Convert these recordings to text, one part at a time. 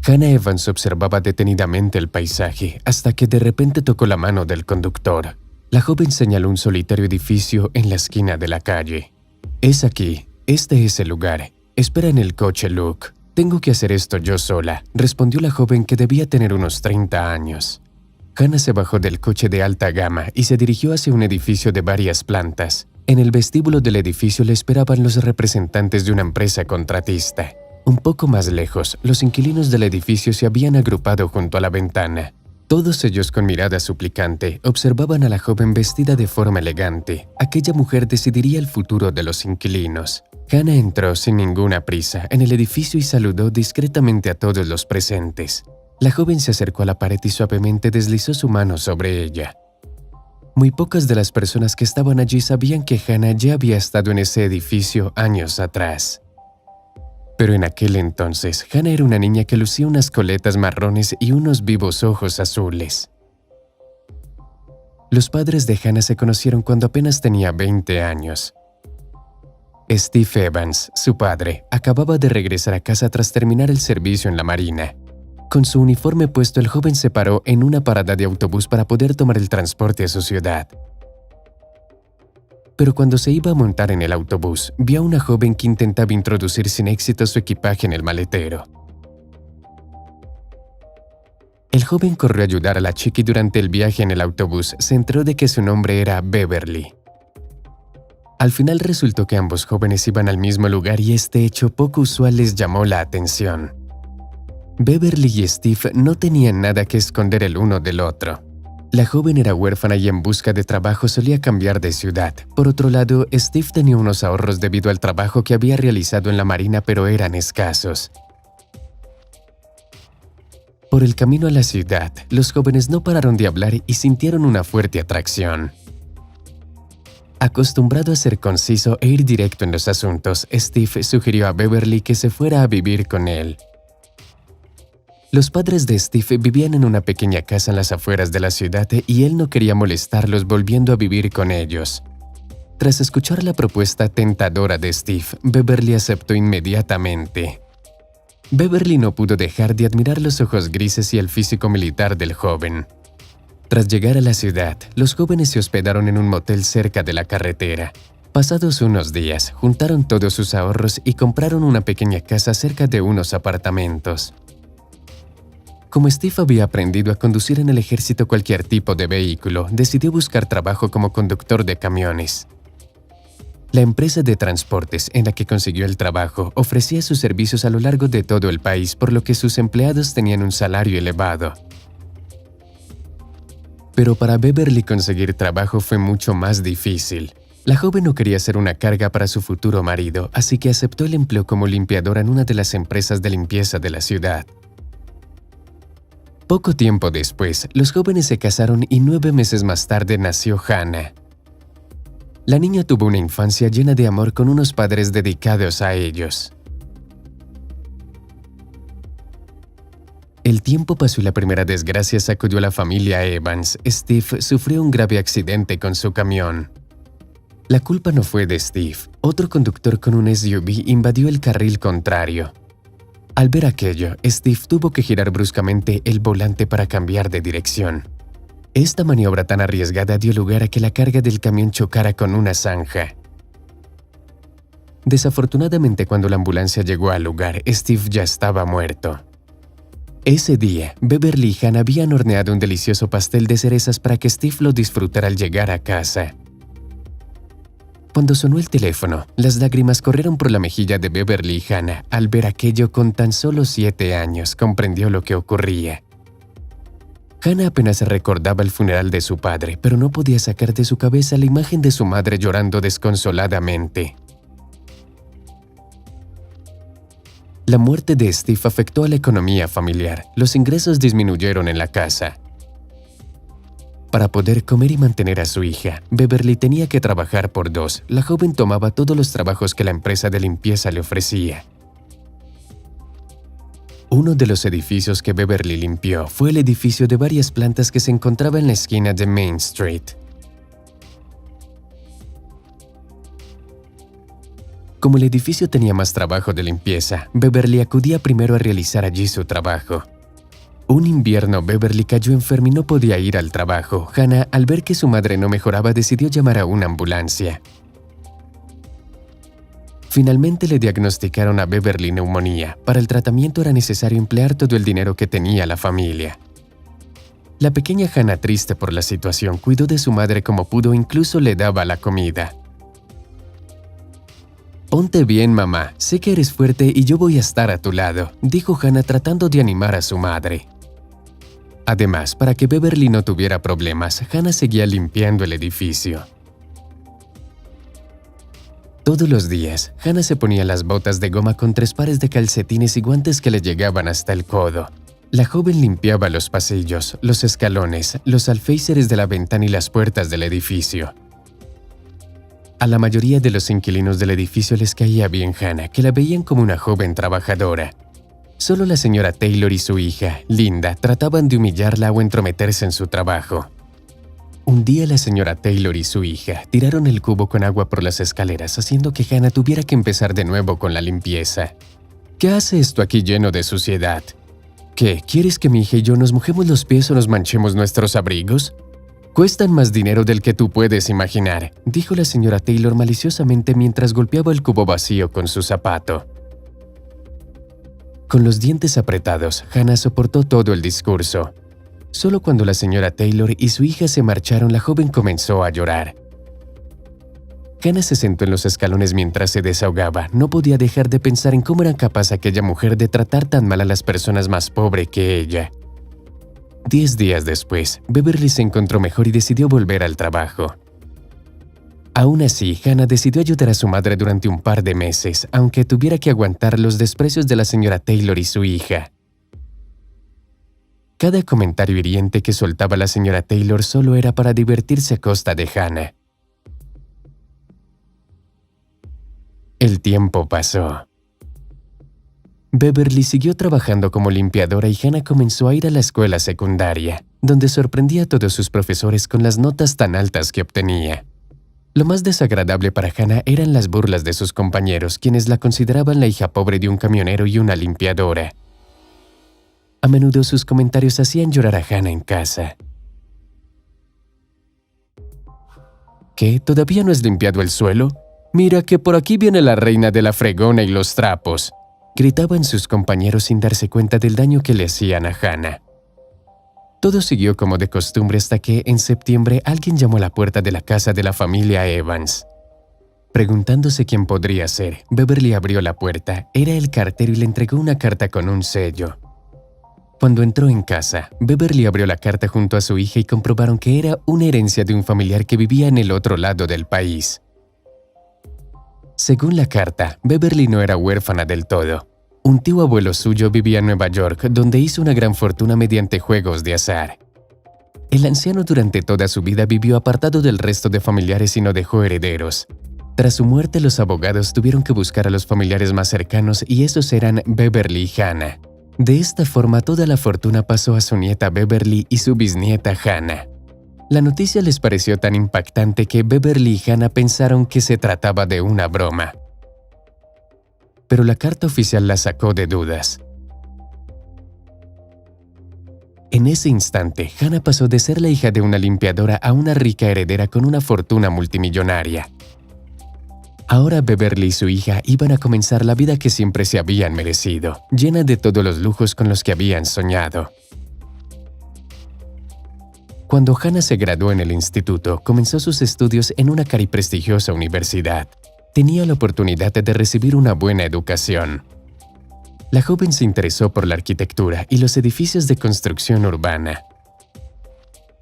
Hannah Evans observaba detenidamente el paisaje hasta que de repente tocó la mano del conductor. La joven señaló un solitario edificio en la esquina de la calle. «Es aquí. Este es el lugar. Espera en el coche, Luke. Tengo que hacer esto yo sola», respondió la joven, que debía tener unos 30 años. Hannah se bajó del coche de alta gama y se dirigió hacia un edificio de varias plantas. En el vestíbulo del edificio le esperaban los representantes de una empresa contratista. Un poco más lejos, los inquilinos del edificio se habían agrupado junto a la ventana. Todos ellos, con mirada suplicante, observaban a la joven vestida de forma elegante. Aquella mujer decidiría el futuro de los inquilinos. Hannah entró sin ninguna prisa en el edificio y saludó discretamente a todos los presentes. La joven se acercó a la pared y suavemente deslizó su mano sobre ella. Muy pocas de las personas que estaban allí sabían que Hannah ya había estado en ese edificio años atrás. Pero en aquel entonces, Hannah era una niña que lucía unas coletas marrones y unos vivos ojos azules. Los padres de Hannah se conocieron cuando apenas tenía 20 años. Steve Evans, su padre, acababa de regresar a casa tras terminar el servicio en la marina. Con su uniforme puesto, el joven se paró en una parada de autobús para poder tomar el transporte a su ciudad. Pero cuando se iba a montar en el autobús, vio a una joven que intentaba introducir sin éxito su equipaje en el maletero. El joven corrió a ayudar a la chica y durante el viaje en el autobús se enteró de que su nombre era Beverly. Al final resultó que ambos jóvenes iban al mismo lugar y este hecho poco usual les llamó la atención. Beverly y Steve no tenían nada que esconder el uno del otro. La joven era huérfana y en busca de trabajo solía cambiar de ciudad. Por otro lado, Steve tenía unos ahorros debido al trabajo que había realizado en la marina, pero eran escasos. Por el camino a la ciudad, los jóvenes no pararon de hablar y sintieron una fuerte atracción. Acostumbrado a ser conciso e ir directo en los asuntos, Steve sugirió a Beverly que se fuera a vivir con él. Los padres de Steve vivían en una pequeña casa en las afueras de la ciudad y él no quería molestarlos volviendo a vivir con ellos. Tras escuchar la propuesta tentadora de Steve, Beverly aceptó inmediatamente. Beverly no pudo dejar de admirar los ojos grises y el físico militar del joven. Tras llegar a la ciudad, los jóvenes se hospedaron en un motel cerca de la carretera. Pasados unos días, juntaron todos sus ahorros y compraron una pequeña casa cerca de unos apartamentos. Como Steve había aprendido a conducir en el ejército cualquier tipo de vehículo, decidió buscar trabajo como conductor de camiones. La empresa de transportes en la que consiguió el trabajo ofrecía sus servicios a lo largo de todo el país, por lo que sus empleados tenían un salario elevado. Pero para Beverly conseguir trabajo fue mucho más difícil. La joven no quería ser una carga para su futuro marido, así que aceptó el empleo como limpiadora en una de las empresas de limpieza de la ciudad. Poco tiempo después, los jóvenes se casaron y 9 meses más tarde nació Hannah. La niña tuvo una infancia llena de amor con unos padres dedicados a ellos. El tiempo pasó y la primera desgracia sacudió a la familia Evans. Steve sufrió un grave accidente con su camión. La culpa no fue de Steve. Otro conductor con un SUV invadió el carril contrario. Al ver aquello, Steve tuvo que girar bruscamente el volante para cambiar de dirección. Esta maniobra tan arriesgada dio lugar a que la carga del camión chocara con una zanja. Desafortunadamente, cuando la ambulancia llegó al lugar, Steve ya estaba muerto. Ese día, Beverly y Hannah habían horneado un delicioso pastel de cerezas para que Steve lo disfrutara al llegar a casa. Cuando sonó el teléfono, las lágrimas corrieron por la mejilla de Beverly y Hannah. Al ver aquello, con tan solo 7 años, comprendió lo que ocurría. Hannah apenas recordaba el funeral de su padre, pero no podía sacar de su cabeza la imagen de su madre llorando desconsoladamente. La muerte de Steve afectó a la economía familiar. Los ingresos disminuyeron en la casa. Para poder comer y mantener a su hija, Beverly tenía que trabajar por 2. La joven tomaba todos los trabajos que la empresa de limpieza le ofrecía. Uno de los edificios que Beverly limpió fue el edificio de varias plantas que se encontraba en la esquina de Main Street. Como el edificio tenía más trabajo de limpieza, Beverly acudía primero a realizar allí su trabajo. Un invierno, Beverly cayó enferma y no podía ir al trabajo. Hannah, al ver que su madre no mejoraba, decidió llamar a una ambulancia. Finalmente le diagnosticaron a Beverly neumonía. Para el tratamiento era necesario emplear todo el dinero que tenía la familia. La pequeña Hannah, triste por la situación, cuidó de su madre como pudo, incluso le daba la comida. «Ponte bien, mamá. Sé que eres fuerte y yo voy a estar a tu lado», dijo Hannah tratando de animar a su madre. Además, para que Beverly no tuviera problemas, Hannah seguía limpiando el edificio. Todos los días, Hannah se ponía las botas de goma con 3 pares de calcetines y guantes que le llegaban hasta el codo. La joven limpiaba los pasillos, los escalones, los alféizares de la ventana y las puertas del edificio. A la mayoría de los inquilinos del edificio les caía bien Hannah, que la veían como una joven trabajadora. Solo la señora Taylor y su hija, Linda, trataban de humillarla o entrometerse en su trabajo. Un día la señora Taylor y su hija tiraron el cubo con agua por las escaleras, haciendo que Hannah tuviera que empezar de nuevo con la limpieza. «¿Qué hace esto aquí lleno de suciedad? ¿Qué, quieres que mi hija y yo nos mojemos los pies o nos manchemos nuestros abrigos? Cuestan más dinero del que tú puedes imaginar», dijo la señora Taylor maliciosamente mientras golpeaba el cubo vacío con su zapato. Con los dientes apretados, Hannah soportó todo el discurso. Solo cuando la señora Taylor y su hija se marcharon, la joven comenzó a llorar. Hannah se sentó en los escalones mientras se desahogaba. No podía dejar de pensar en cómo era capaz aquella mujer de tratar tan mal a las personas más pobres que ella. 10 días después, Beverly se encontró mejor y decidió volver al trabajo. Aún así, Hannah decidió ayudar a su madre durante un par de meses, aunque tuviera que aguantar los desprecios de la señora Taylor y su hija. Cada comentario hiriente que soltaba la señora Taylor solo era para divertirse a costa de Hannah. El tiempo pasó. Beverly siguió trabajando como limpiadora y Hannah comenzó a ir a la escuela secundaria, donde sorprendía a todos sus profesores con las notas tan altas que obtenía. Lo más desagradable para Hannah eran las burlas de sus compañeros, quienes la consideraban la hija pobre de un camionero y una limpiadora. A menudo sus comentarios hacían llorar a Hannah en casa. ¿Qué? ¿Todavía no has limpiado el suelo? Mira que por aquí viene la reina de la fregona y los trapos, gritaban sus compañeros sin darse cuenta del daño que le hacían a Hannah. Todo siguió como de costumbre hasta que, en septiembre, alguien llamó a la puerta de la casa de la familia Evans. Preguntándose quién podría ser, Beverly abrió la puerta. Era el cartero y le entregó una carta con un sello. Cuando entró en casa, Beverly abrió la carta junto a su hija y comprobaron que era una herencia de un familiar que vivía en el otro lado del país. Según la carta, Beverly no era huérfana del todo. Un tío abuelo suyo vivía en Nueva York, donde hizo una gran fortuna mediante juegos de azar. El anciano durante toda su vida vivió apartado del resto de familiares y no dejó herederos. Tras su muerte, los abogados tuvieron que buscar a los familiares más cercanos y esos eran Beverly y Hannah. De esta forma, toda la fortuna pasó a su nieta Beverly y su bisnieta Hannah. La noticia les pareció tan impactante que Beverly y Hannah pensaron que se trataba de una broma. Pero la carta oficial la sacó de dudas. En ese instante, Hannah pasó de ser la hija de una limpiadora a una rica heredera con una fortuna multimillonaria. Ahora Beverly y su hija iban a comenzar la vida que siempre se habían merecido, llena de todos los lujos con los que habían soñado. Cuando Hannah se graduó en el instituto, comenzó sus estudios en una cara y prestigiosa universidad. Tenía la oportunidad de recibir una buena educación. La joven se interesó por la arquitectura y los edificios de construcción urbana.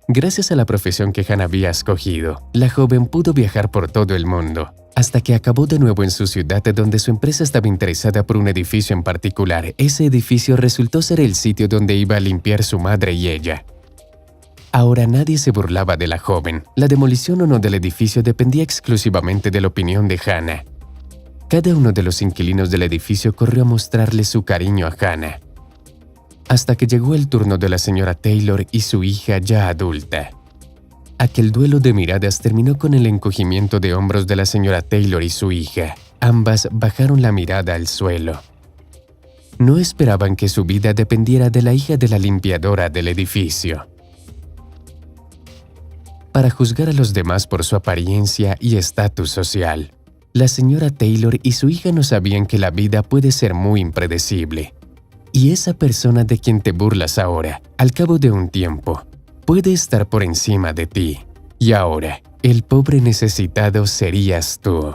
Gracias a la profesión que Hannah había escogido, la joven pudo viajar por todo el mundo, hasta que acabó de nuevo en su ciudad donde su empresa estaba interesada por un edificio en particular. Ese edificio resultó ser el sitio donde iba a limpiar su madre y ella. Ahora nadie se burlaba de la joven. La demolición o no del edificio dependía exclusivamente de la opinión de Hannah. Cada uno de los inquilinos del edificio corrió a mostrarle su cariño a Hannah. Hasta que llegó el turno de la señora Taylor y su hija ya adulta. Aquel duelo de miradas terminó con el encogimiento de hombros de la señora Taylor y su hija. ambas bajaron la mirada al suelo. No esperaban que su vida dependiera de la hija de la limpiadora del edificio. Para juzgar a los demás por su apariencia y estatus social, la señora Taylor y su hija no sabían que la vida puede ser muy impredecible. Y esa persona de quien te burlas ahora, al cabo de un tiempo, puede estar por encima de ti. Y ahora, el pobre necesitado serías tú.